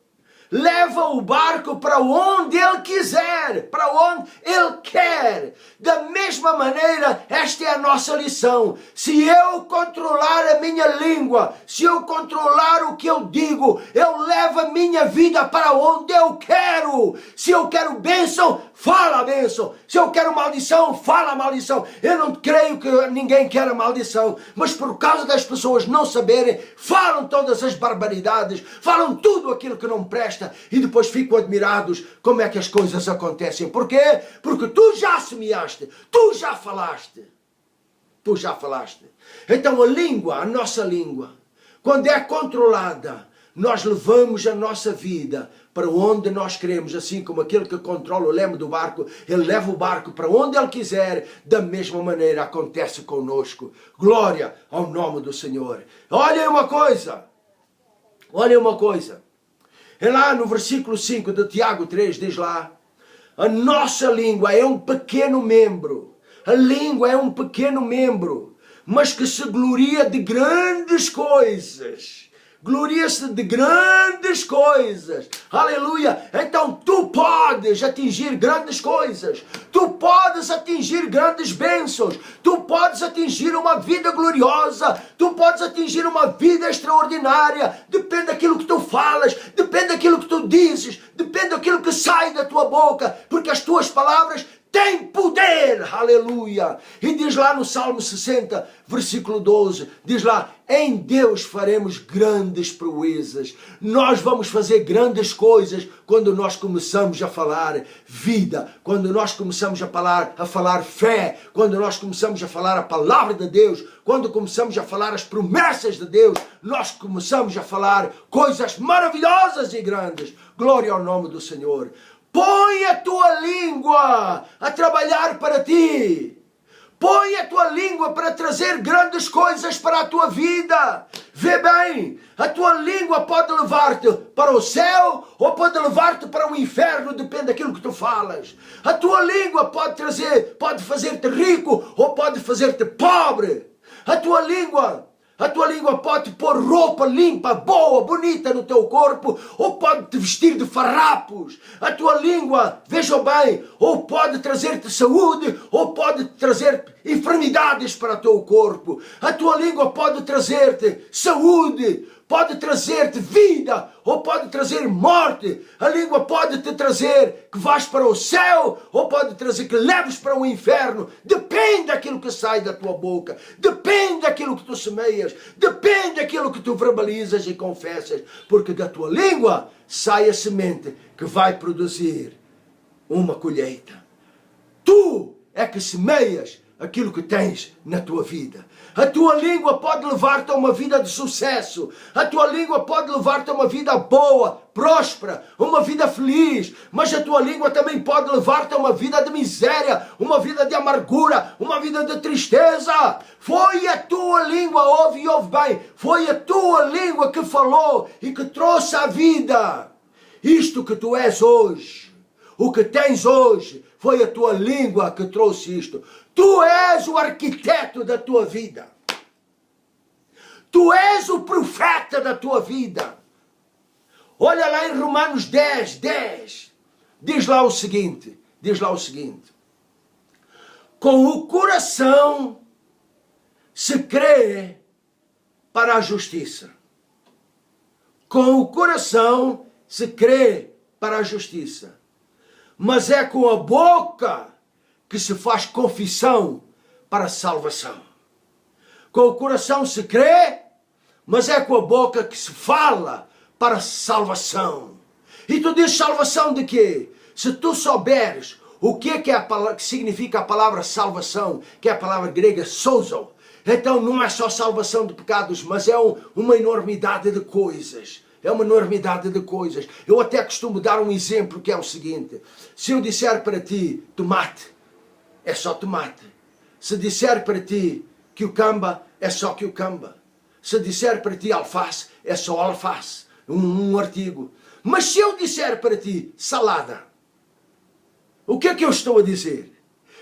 leva o barco para onde ele quiser, para onde ele quer. Da mesma maneira, esta é a nossa lição. Se eu controlar a minha língua, se eu controlar o que eu digo, eu levo a minha vida para onde eu quero. Se eu quero bênção, fala a bênção. Se eu quero maldição, fala a maldição. Eu não creio que ninguém quer a maldição, mas por causa das pessoas não saberem, falam todas as barbaridades, falam tudo aquilo que não presta, e depois ficam admirados como é que as coisas acontecem. Porquê? Porque tu já semeaste, tu já falaste. Então a língua, a nossa língua, quando é controlada, nós levamos a nossa vida para onde nós queremos, assim como aquele que controla o leme do barco, ele leva o barco para onde ele quiser. Da mesma maneira acontece conosco. Glória ao nome do Senhor. Olhem uma coisa. É lá no versículo 5 de Tiago 3, diz lá, a nossa língua é um pequeno membro. A língua é um pequeno membro, mas que se gloria de grandes coisas. Gloria-se de grandes coisas. Aleluia. Então tu podes atingir grandes coisas. Tu podes atingir grandes bênçãos. Tu podes atingir uma vida gloriosa. Tu podes atingir uma vida extraordinária. Depende daquilo que tu falas. Depende daquilo que tu dizes. Depende daquilo que sai da tua boca. Porque as tuas palavras tem poder, aleluia. E diz lá no Salmo 60, versículo 12, diz lá, em Deus faremos grandes proezas. Nós vamos fazer grandes coisas quando nós começamos a falar vida, quando nós começamos a falar fé, quando nós começamos a falar a palavra de Deus, quando começamos a falar as promessas de Deus, nós começamos a falar coisas maravilhosas e grandes. Glória ao nome do Senhor. Põe a tua língua a trabalhar para ti. Põe a tua língua para trazer grandes coisas para a tua vida. Vê bem, a tua língua pode levar-te para o céu ou pode levar-te para o inferno, depende daquilo que tu falas. A tua língua pode fazer-te rico ou pode fazer-te pobre. A tua língua A tua língua pode pôr roupa limpa, boa, bonita no teu corpo, ou pode te vestir de farrapos. A tua língua, veja bem, ou pode trazer-te saúde, ou pode trazer enfermidades para o teu corpo. A tua língua pode trazer-te saúde, pode trazer-te vida, ou pode trazer morte. A língua pode te trazer que vais para o céu, ou pode trazer que leves para o inferno. Depende daquilo que sai da tua boca, depende daquilo que tu semeias, depende daquilo que tu verbalizas e confessas, porque da tua língua sai a semente que vai produzir uma colheita. Tu é que semeias aquilo que tens na tua vida. A tua língua pode levar-te a uma vida de sucesso. A tua língua pode levar-te a uma vida boa, próspera, uma vida feliz. Mas a tua língua também pode levar-te a uma vida de miséria, uma vida de amargura, uma vida de tristeza. Foi a tua língua, ouve bem, foi a tua língua que falou e que trouxe à vida isto que tu és hoje. O que tens hoje foi a tua língua que trouxe isto. Tu és o arquiteto da tua vida. Tu és o profeta da tua vida. Olha lá em Romanos 10. Diz lá o seguinte. Com o coração se crê para a justiça. Com o coração se crê para a justiça. Mas é com a boca que se faz confissão para a salvação. Com o coração se crê, mas é com a boca que se fala para a salvação. E tu dizes salvação de quê? Se tu souberes o que significa a palavra salvação, que é a palavra grega sozo, então não é só salvação de pecados, mas é uma enormidade de coisas. É uma enormidade de coisas. Eu até costumo dar um exemplo que é o seguinte. Se eu disser para ti tomate, é só tomate. Se disser para ti cucamba, é só cucamba. Se disser para ti alface, é só alface. Um artigo. Mas se eu disser para ti salada, o que é que eu estou a dizer?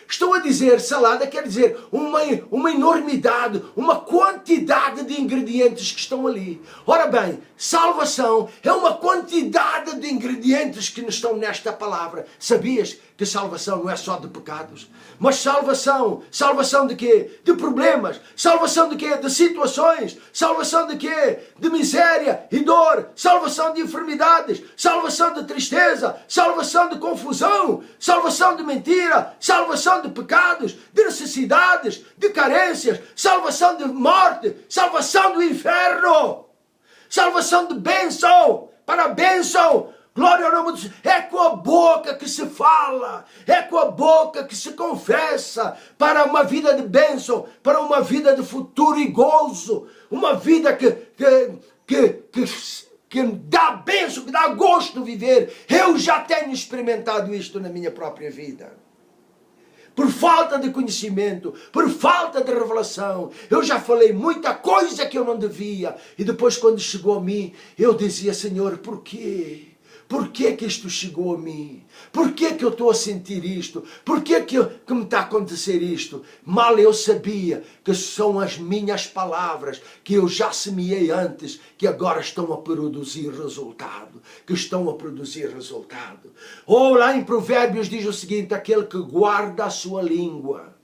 Estou a dizer, salada quer dizer uma enormidade, uma quantidade de ingredientes que estão ali. Ora bem, salvação é uma quantidade de ingredientes que estão nesta palavra. Sabias que salvação não é só de pecados? Mas salvação de quê? De problemas. Salvação de quê? De situações. Salvação de quê? De miséria e dor. Salvação de enfermidades. Salvação de tristeza. Salvação de confusão. Salvação de mentira. Salvação de pecados. De necessidades. De carências. Salvação de morte. Salvação do inferno. Salvação de bênção. Para a bênção. Glória ao nome de Deus. É com a boca que se fala, é com a boca que se confessa para uma vida de bênção, para uma vida de futuro e gozo, uma vida que dá bênção, que dá gosto de viver. Eu já tenho experimentado isto na minha própria vida. Por falta de conhecimento, por falta de revelação, eu já falei muita coisa que eu não devia. E depois quando chegou a mim, eu dizia, Senhor, por quê? Por que isto chegou a mim? Por que eu estou a sentir isto? Por que me está a acontecer isto? Mal eu sabia que são as minhas palavras que eu já semeei antes, que agora estão a produzir resultado. Ou lá em Provérbios diz o seguinte, aquele que guarda a sua língua,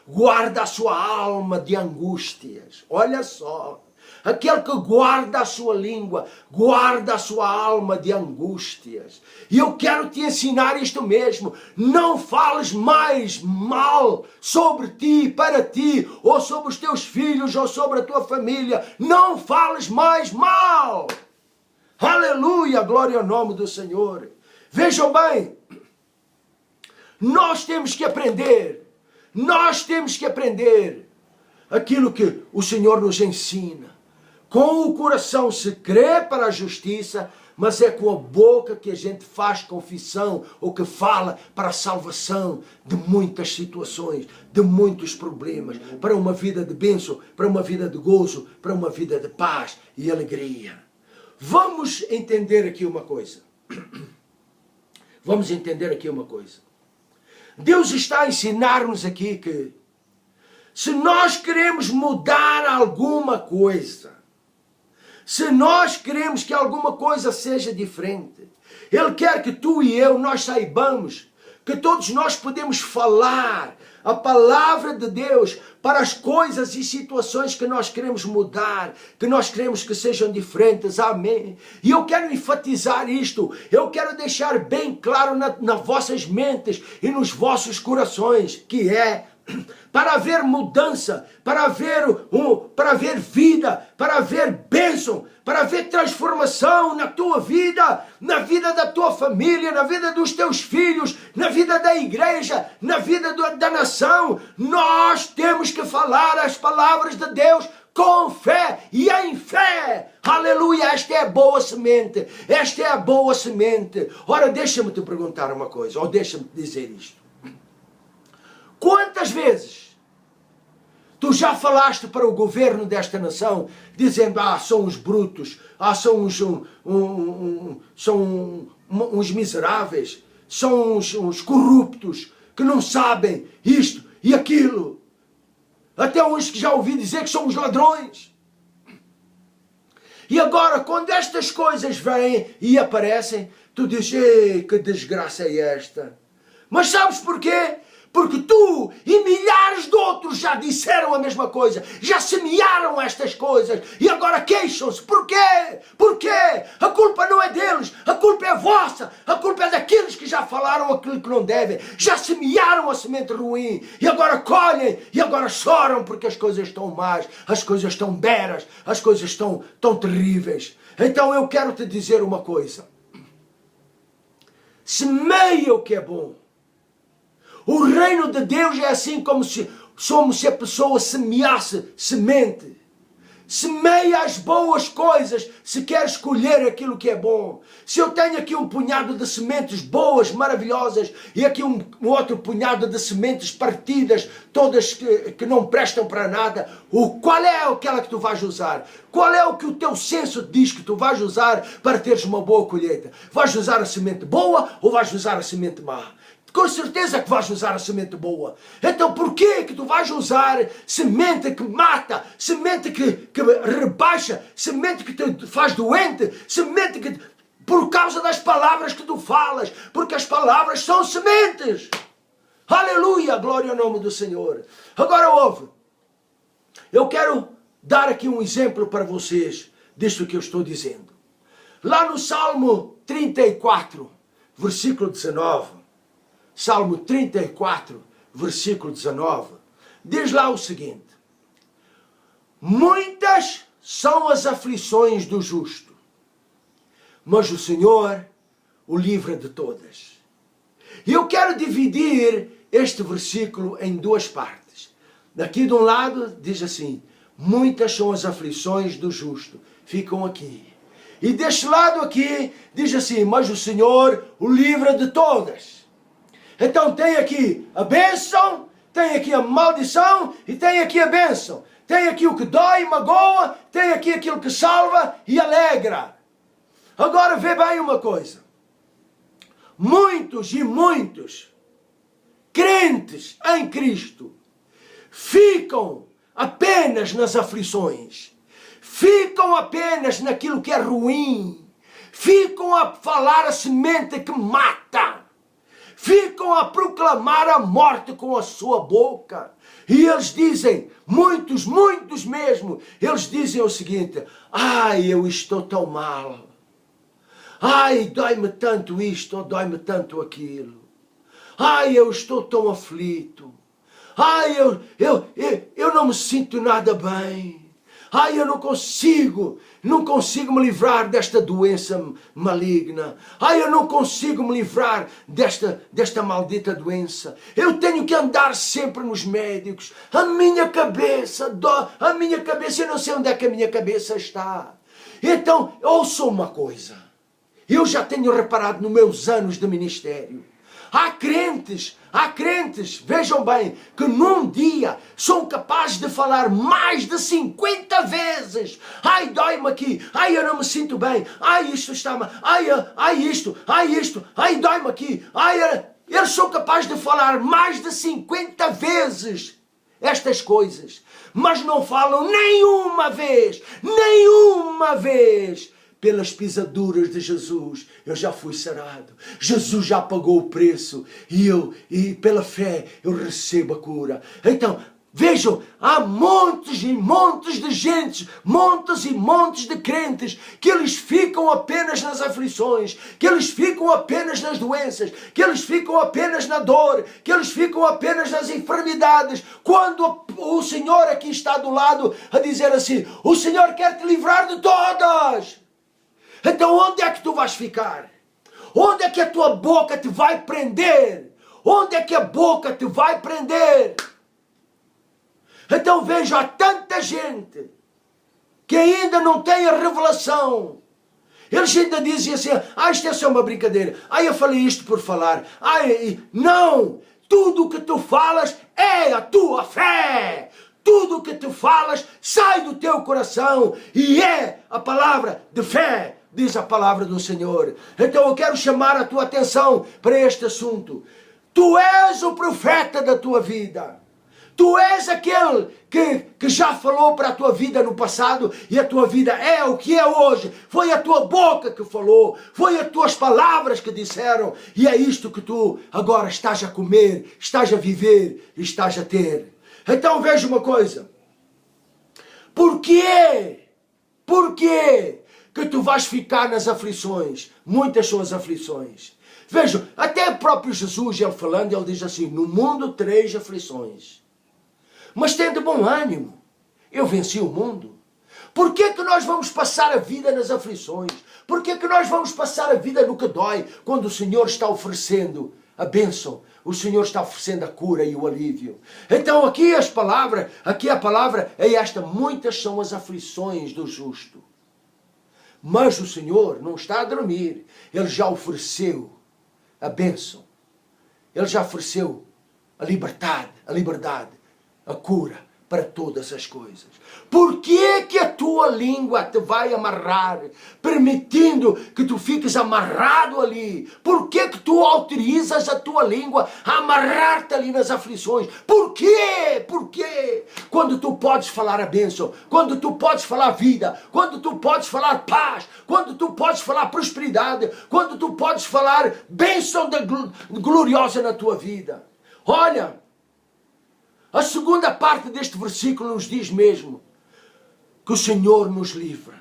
guarda a sua alma de angústias. Olha só. Aquele que guarda a sua língua, guarda a sua alma de angústias. E eu quero te ensinar isto mesmo. Não fales mais mal sobre ti, para ti, ou sobre os teus filhos, ou sobre a tua família. Não fales mais mal. Aleluia, glória ao nome do Senhor. Vejam bem, nós temos que aprender aquilo que o Senhor nos ensina. Com o coração se crê para a justiça, mas é com a boca que a gente faz confissão ou que fala para a salvação de muitas situações, de muitos problemas, para uma vida de bênção, para uma vida de gozo, para uma vida de paz e alegria. Vamos entender aqui uma coisa. Deus está a ensinar-nos aqui que se nós queremos mudar alguma coisa, se nós queremos que alguma coisa seja diferente, Ele quer que tu e eu, nós saibamos que todos nós podemos falar a palavra de Deus para as coisas e situações que nós queremos mudar, que nós queremos que sejam diferentes. Amém. E eu quero enfatizar isto, eu quero deixar bem claro nas vossas mentes e nos vossos corações, que é para haver mudança, para haver vida, para haver bênção, para haver transformação na tua vida, na vida da tua família, na vida dos teus filhos, na vida da igreja, na vida da nação. Nós temos que falar as palavras de Deus com fé e em fé. Aleluia, esta é a boa semente, esta é a boa semente. Ora, deixa-me te perguntar uma coisa, ou deixa-me te dizer isto. Quantas vezes tu já falaste para o governo desta nação, dizendo, são uns brutos, são uns miseráveis, são uns corruptos, que não sabem isto e aquilo. Até uns que já ouvi dizer que são os ladrões. E agora, quando estas coisas vêm e aparecem, tu dizes, ei, que desgraça é esta? Mas sabes porquê? Porque tu e milhares de outros já disseram a mesma coisa, já semearam estas coisas e agora queixam-se. Porquê? Porquê? A culpa não é deles, a culpa é vossa, a culpa é daqueles que já falaram aquilo que não devem, já semearam a semente ruim e agora colhem e agora choram porque as coisas estão más, as coisas estão beras, as coisas estão tão terríveis. Então eu quero te dizer uma coisa. Semeia o que é bom. O reino de Deus é assim como se a pessoa semeasse semente. Semeia as boas coisas se quer escolher aquilo que é bom. Se eu tenho aqui um punhado de sementes boas, maravilhosas, e aqui um outro punhado de sementes partidas, todas que não prestam para nada, qual é aquela que tu vais usar? Qual é o que o teu senso diz que tu vais usar para teres uma boa colheita? Vais usar a semente boa ou vais usar a semente má? Com certeza que vais usar a semente boa. Então porquê que tu vais usar semente que mata, semente que rebaixa, semente que te faz doente, semente que... por causa das palavras que tu falas, porque as palavras são sementes. Aleluia, glória ao nome do Senhor. Agora ouve, eu quero dar aqui um exemplo para vocês disto que eu estou dizendo. Lá no Salmo 34, versículo 19, Salmo 34, versículo 19, diz lá o seguinte: muitas são as aflições do justo, mas o Senhor o livra de todas. E eu quero dividir este versículo em duas partes. Daqui de um lado diz assim, muitas são as aflições do justo, ficam aqui. E deste lado aqui diz assim, mas o Senhor o livra de todas. Então tem aqui a bênção, tem aqui a maldição e tem aqui a bênção. Tem aqui o que dói, magoa, tem aqui aquilo que salva e alegra. Agora vê bem uma coisa. Muitos e muitos crentes em Cristo ficam apenas nas aflições. Ficam apenas naquilo que é ruim. Ficam a falar a semente que mata. Ficam a proclamar a morte com a sua boca. E eles dizem, muitos mesmo, eles dizem o seguinte, ai, eu estou tão mal. Ai, dói-me tanto isto, ou dói-me tanto aquilo. Ai, eu estou tão aflito. Ai, eu não me sinto nada bem. Ai, eu não consigo me livrar desta doença maligna. Ai, eu não consigo me livrar desta maldita doença. Eu tenho que andar sempre nos médicos. A minha cabeça, eu não sei onde é que a minha cabeça está. Então, ouça uma coisa. Eu já tenho reparado nos meus anos de ministério. Há crentes, vejam bem, que num dia são capazes de falar mais de 50 vezes. Ai, dói-me aqui. Ai, eu não me sinto bem. Ai, isto está-me. Ai, isto. Ai, dói-me aqui. Eles são capazes de falar mais de 50 vezes estas coisas, mas não falam nenhuma vez, pelas pisaduras de Jesus, eu já fui sarado. Jesus já pagou o preço e pela fé eu recebo a cura. Então, vejam, há montes e montes de gente, montes e montes de crentes, que eles ficam apenas nas aflições, que eles ficam apenas nas doenças, que eles ficam apenas na dor, que eles ficam apenas nas enfermidades, quando o Senhor aqui está do lado a dizer assim, o Senhor quer te livrar de todas. Então onde é que tu vais ficar? Onde é que a tua boca te vai prender? Onde é que a boca te vai prender? Então veja, há tanta gente que ainda não tem a revelação. Eles ainda dizem assim, isto é só uma brincadeira. Eu falei isto por falar. Não, tudo o que tu falas é a tua fé. Tudo o que tu falas sai do teu coração e é a palavra de fé, diz a palavra do Senhor. Então eu quero chamar a tua atenção para este assunto. Tu és o profeta da tua vida. Tu és aquele que já falou para a tua vida no passado e a tua vida é o que é hoje. Foi a tua boca que falou, foi as tuas palavras que disseram e é isto que tu agora estás a comer, estás a viver e estás a ter. Então veja uma coisa. Porquê que tu vais ficar nas aflições? Muitas são as aflições. Vejam, até o próprio Jesus, ele falando, ele diz assim, no mundo tereis aflições. Mas tende bom ânimo, eu venci o mundo. Por que nós vamos passar a vida nas aflições? Por que nós vamos passar a vida no que dói, quando o Senhor está oferecendo a bênção? O Senhor está oferecendo a cura e o alívio. Então aqui a palavra é esta, muitas são as aflições do justo. Mas o Senhor não está a dormir, Ele já ofereceu a bênção. Ele já ofereceu a liberdade, a cura para todas as coisas. Por que a tua língua te vai amarrar, permitindo que tu fiques amarrado ali? Por que tu autorizas a tua língua a amarrar-te ali nas aflições? Por quê? Por quê? Quando tu podes falar a bênção, quando tu podes falar vida, quando tu podes falar paz, quando tu podes falar prosperidade, quando tu podes falar bênção gloriosa na tua vida. Olha, a segunda parte deste versículo nos diz mesmo que o Senhor nos livra.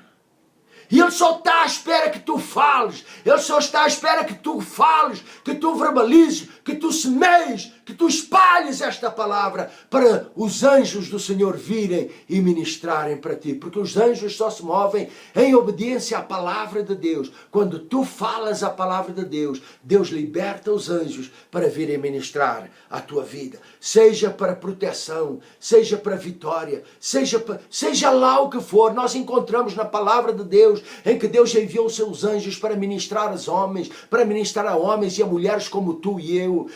E Ele só está à espera que tu fales. Ele só está à espera que tu fales, que tu verbalizes, que tu semeies, que tu espalhes esta palavra para os anjos do Senhor virem e ministrarem para ti. Porque os anjos só se movem em obediência à palavra de Deus. Quando tu falas a palavra de Deus, Deus liberta os anjos para virem ministrar à tua vida. Seja para proteção, seja para vitória, seja lá o que for, nós encontramos na palavra de Deus, em que Deus enviou os seus anjos para ministrar aos homens, para ministrar a homens e a mulheres como tu e eu.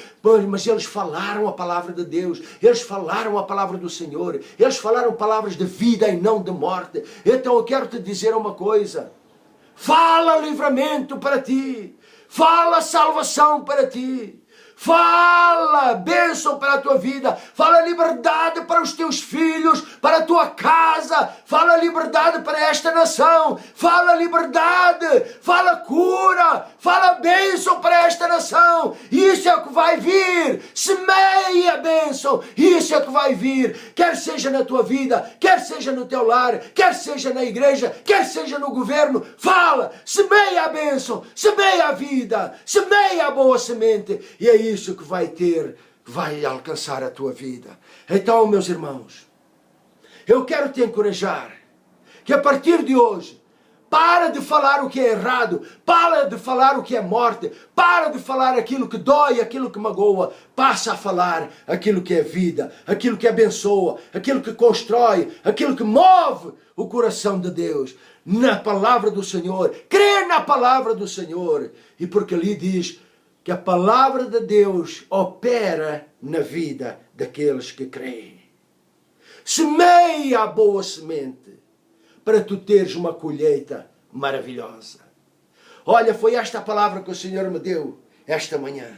Mas eles falaram a palavra de Deus, eles falaram a palavra do Senhor, eles falaram palavras de vida e não de morte. Então eu quero te dizer uma coisa, fala livramento para ti, fala salvação para ti, fala bênção para a tua vida, fala liberdade para os teus filhos, para a tua casa, fala liberdade para esta nação, fala liberdade, fala cura, fala bênção para esta nação. Isso é o que vai vir, semeia a bênção, isso é o que vai vir, quer seja na tua vida, quer seja no teu lar, quer seja na igreja, quer seja no governo, fala, semeia a bênção, semeia a vida, semeia a boa semente, e é isso que vai alcançar a tua vida. Então, meus irmãos, eu quero te encorajar que a partir de hoje, para de falar o que é errado, para de falar o que é morte, para de falar aquilo que dói, aquilo que magoa, passa a falar aquilo que é vida, aquilo que abençoa, aquilo que constrói, aquilo que move o coração de Deus, na palavra do Senhor, crê na palavra do Senhor, e porque ali diz que a palavra de Deus opera na vida daqueles que creem. Semeia a boa semente para tu teres uma colheita maravilhosa. Olha, foi esta a palavra que o Senhor me deu esta manhã.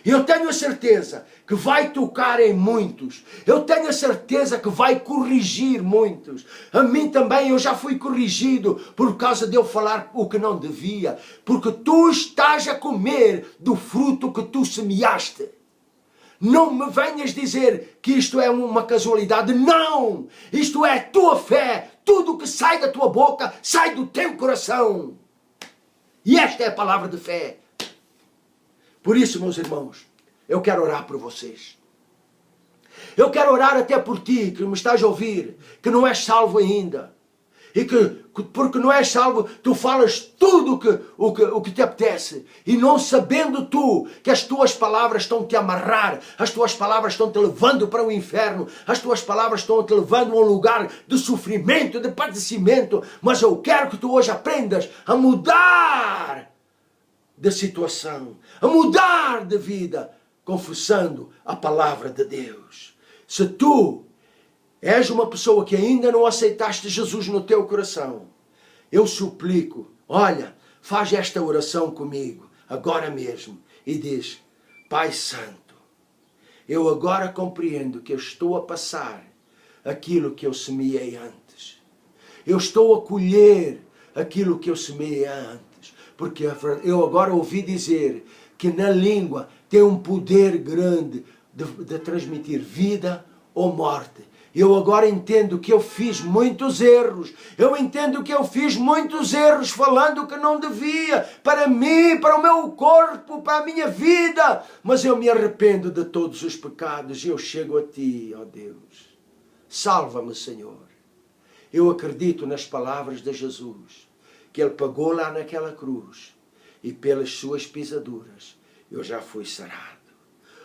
Eu tenho a certeza que vai tocar em muitos. Eu tenho a certeza que vai corrigir muitos. A mim também, eu já fui corrigido por causa de eu falar o que não devia. Porque tu estás a comer do fruto que tu semeaste. Não me venhas dizer que isto é uma casualidade. Não! Isto é a tua fé. Tudo o que sai da tua boca sai do teu coração. E esta é a palavra de fé. Por isso, meus irmãos, eu quero orar por vocês. Eu quero orar até por ti, que me estás a ouvir, que não és salvo ainda. E que porque não és salvo, tu falas tudo o que te apetece. E não sabendo tu que as tuas palavras estão te amarrar, as tuas palavras estão te levando para o inferno, as tuas palavras estão te levando a um lugar de sofrimento, de padecimento. Mas eu quero que tu hoje aprendas a mudar de situação, a mudar de vida, confessando a palavra de Deus. Se tu és uma pessoa que ainda não aceitaste Jesus no teu coração, eu suplico, olha, faz esta oração comigo, agora mesmo, e diz: Pai Santo, eu agora compreendo que eu estou a passar aquilo que eu semeei antes. Eu estou a colher aquilo que eu semeei antes. Porque eu agora ouvi dizer que na língua tem um poder grande de transmitir vida ou morte. Eu agora entendo que eu fiz muitos erros. Eu entendo que eu fiz muitos erros falando que não devia. Para mim, para o meu corpo, para a minha vida. Mas eu me arrependo de todos os pecados e eu chego a Ti, ó Deus. Salva-me, Senhor. Eu acredito nas palavras de Jesus, que Ele pagou lá naquela cruz e pelas suas pisaduras eu já fui sarado.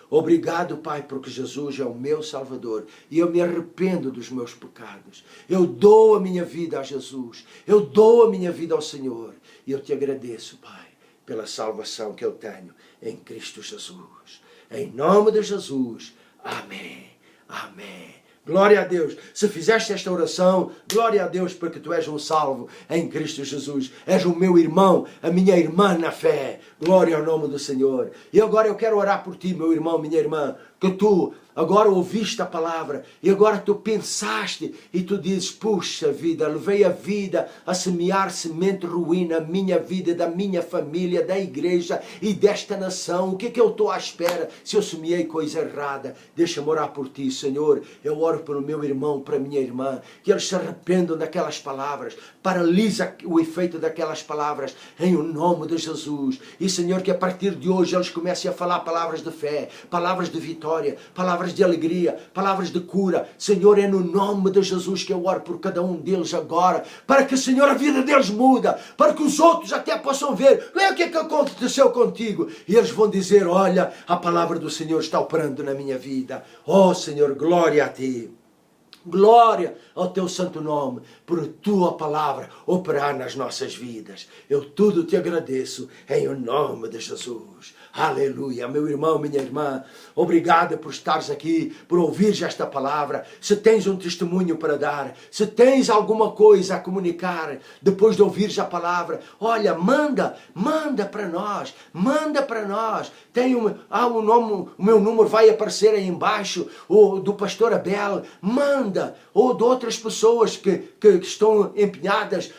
Obrigado, Pai, porque Jesus é o meu Salvador e eu me arrependo dos meus pecados. Eu dou a minha vida a Jesus, eu dou a minha vida ao Senhor e eu te agradeço, Pai, pela salvação que eu tenho em Cristo Jesus. Em nome de Jesus, amém, amém. Glória a Deus. Se fizeste esta oração, glória a Deus, porque tu és um salvo em Cristo Jesus. És o meu irmão, a minha irmã na fé. Glória ao nome do Senhor. E agora eu quero orar por ti, meu irmão, minha irmã, que tu agora ouviste a palavra e agora tu pensaste e tu dizes: puxa vida, levei a vida a semear semente ruim na minha vida, da minha família, da igreja e desta nação. O que é que eu estou à espera se eu semeei coisa errada? Deixa-me orar por ti, Senhor. Eu oro pelo meu irmão, para a minha irmã, que eles se arrependam daquelas palavras, paralisa o efeito daquelas palavras em o nome de Jesus. E Senhor, que a partir de hoje eles comecem a falar palavras de fé, palavras de vitória, palavras de alegria, palavras de cura. Senhor, é no nome de Jesus que eu oro por cada um deles agora, para que, Senhor, a vida deles muda, para que os outros até possam ver o que é que aconteceu contigo. E eles vão dizer: olha, a palavra do Senhor está operando na minha vida. Oh Senhor, glória a Ti. Glória ao Teu santo nome, por Tua palavra operar nas nossas vidas. Eu tudo Te agradeço em o nome de Jesus. Aleluia. Meu irmão, minha irmã, obrigado por estares aqui, por ouvires esta palavra. Se tens um testemunho para dar, se tens alguma coisa a comunicar depois de ouvires a palavra, olha, manda para nós, manda para nós. O meu número vai aparecer aí embaixo, o do pastor Abel, manda, ou de outras pessoas que estão empenhadas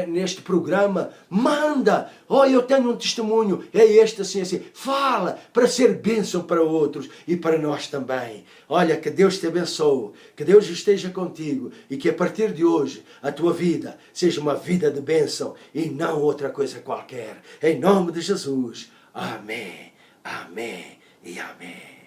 neste programa, manda. Oh, eu tenho um testemunho, é este, assim, assim. Fala, para ser bênção para outros e para nós também. Olha, que Deus te abençoe, que Deus esteja contigo e que a partir de hoje a tua vida seja uma vida de bênção e não outra coisa qualquer. Em nome de Jesus. Amém, amém e amém.